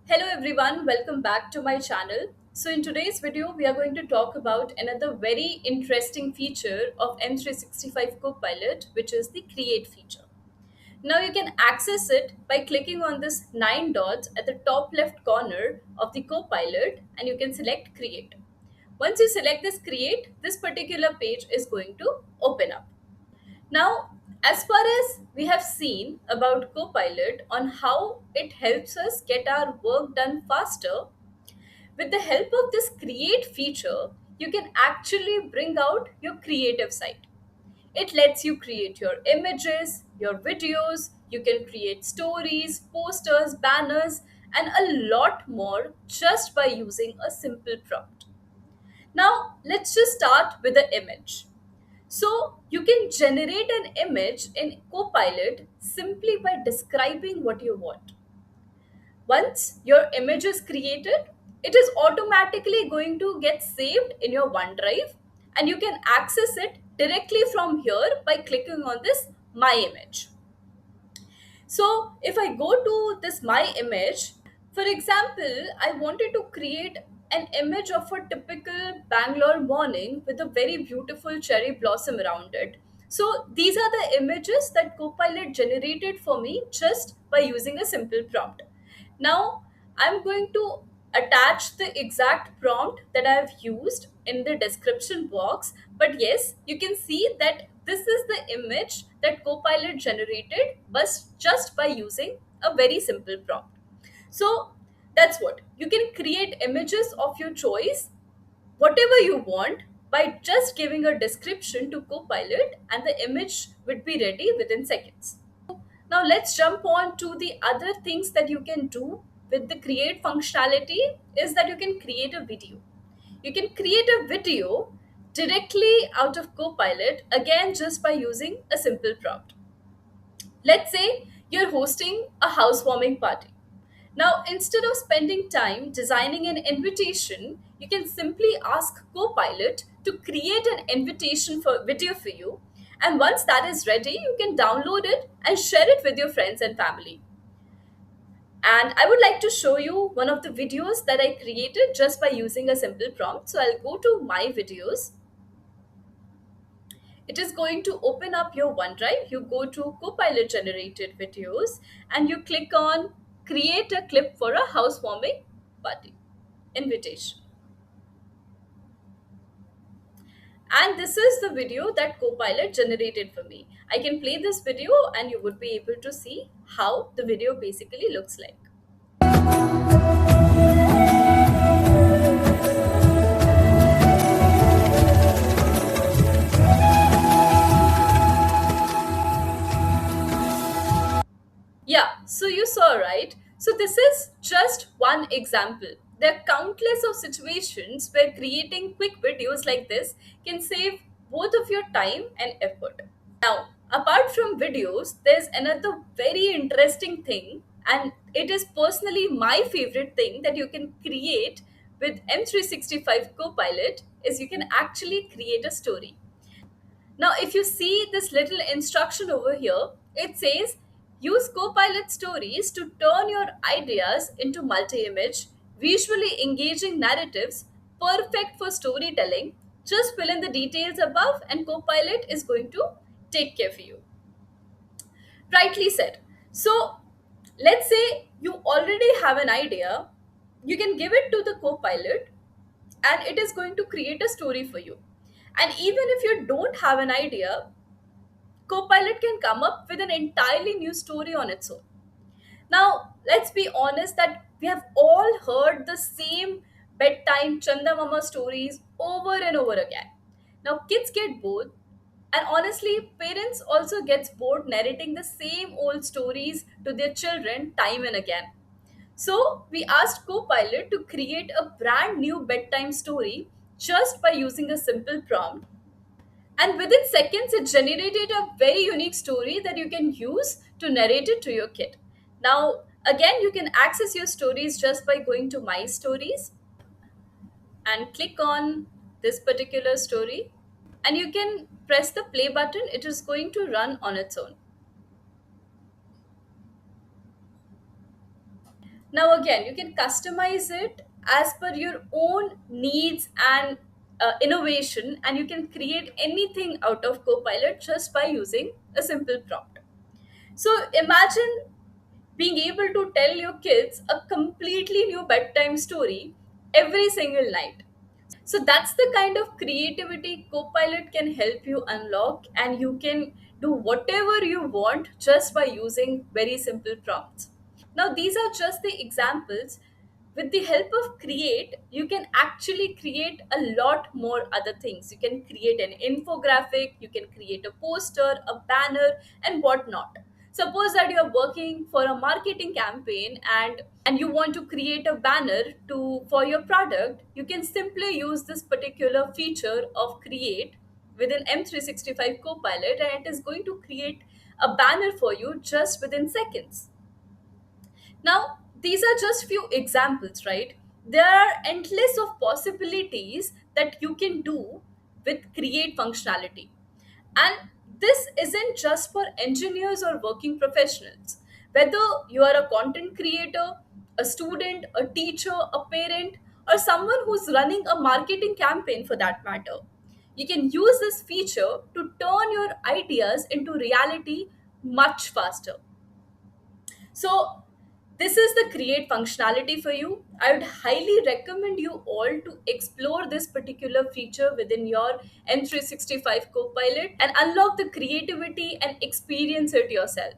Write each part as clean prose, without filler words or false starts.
Hello everyone, welcome back to my channel. So in today's video, we are going to talk about another very interesting feature of M365 Copilot, which is the Create feature. Now you can access it by clicking on this 9 dots at the top left corner of the Copilot and you can select Create. Once you select this Create, this particular page is going to open up. Now, as far as we have seen about Copilot on how it helps us get our work done faster, with the help of this create feature, you can actually bring out your creative side. It lets you create your images, your videos, you can create stories, posters, banners, and a lot more just by using a simple prompt. Now, let's just start with the image. So you can generate an image in Copilot simply by describing what you want. Once your image is created, it is automatically going to get saved in your OneDrive and you can access it directly from here by clicking on this My Image. So if I go to this My Image, for example, I wanted to create an image of a typical Bangalore morning with a very beautiful cherry blossom around it. So these are the images that Copilot generated for me just by using a simple prompt. Now I'm going to attach the exact prompt that I have used in the description box. But yes, you can see that this is the image that Copilot generated but just by using a very simple prompt. So that's what you can create images of your choice, whatever you want, by just giving a description to Copilot, and the image would be ready within seconds. Now let's jump on to the other things that you can do with the create functionality is that you can create a video. You can create a video directly out of Copilot again just by using a simple prompt. Let's say you're hosting a housewarming party. Now, instead of spending time designing an invitation, you can simply ask Copilot to create an invitation for video for you. And once that is ready, you can download it and share it with your friends and family. And I would like to show you one of the videos that I created just by using a simple prompt. So I'll go to my videos. It is going to open up your OneDrive. You go to Copilot generated videos and you click on create a clip for a housewarming party invitation. And this is the video that Copilot generated for me. I can play this video and you would be able to see how the video basically looks like. Yeah, so you saw, right? So this is just one example. There are countless of situations where creating quick videos like this can save both of your time and effort. Now, apart from videos, there's another very interesting thing, and it is personally my favorite thing that you can create with M365 Copilot is you can actually create a story. Now, if you see this little instruction over here, it says use Copilot stories to turn your ideas into multi image, visually engaging narratives, perfect for storytelling. Just fill in the details above, and Copilot is going to take care of you. Rightly said. So, let's say you already have an idea, you can give it to the Copilot and it is going to create a story for you. And even if you don't have an idea, Copilot can come up with an entirely new story on its own. Now, let's be honest that we have all heard the same bedtime Chanda Mama stories over and over again. Now, kids get bored, and honestly, parents also gets bored narrating the same old stories to their children time and again. So, we asked Copilot to create a brand new bedtime story just by using a simple prompt, and within seconds, it generated a very unique story that you can use to narrate it to your kid. Now, again, you can access your stories just by going to My Stories and click on this particular story. And you can press the play button, it is going to run on its own. Now, again, you can customize it as per your own needs and innovation, and you can create anything out of Copilot just by using a simple prompt. So, imagine being able to tell your kids a completely new bedtime story every single night. So that's the kind of creativity Copilot can help you unlock, and you can do whatever you want just by using very simple prompts. Now, these are just the examples. With the help of Create, you can actually create a lot more other things. You can create an infographic, you can create a poster, a banner, and whatnot. Suppose that you're working for a marketing campaign, and you want to create a banner to for your product. You can simply use this particular feature of Create within M365 Copilot, and it is going to create a banner for you just within seconds. Now, these are just few examples, right? There are endless of possibilities that you can do with Create functionality. And this isn't just for engineers or working professionals. Whether you are a content creator, a student, a teacher, a parent, or someone who's running a marketing campaign for that matter, you can use this feature to turn your ideas into reality much faster. So, this is the Create functionality for you. I would highly recommend you all to explore this particular feature within your M365 Copilot and unlock the creativity and experience it yourself.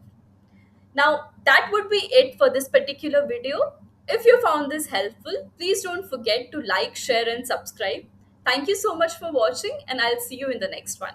Now, that would be it for this particular video. If you found this helpful, please don't forget to like, share, and subscribe. Thank you so much for watching, and I'll see you in the next one.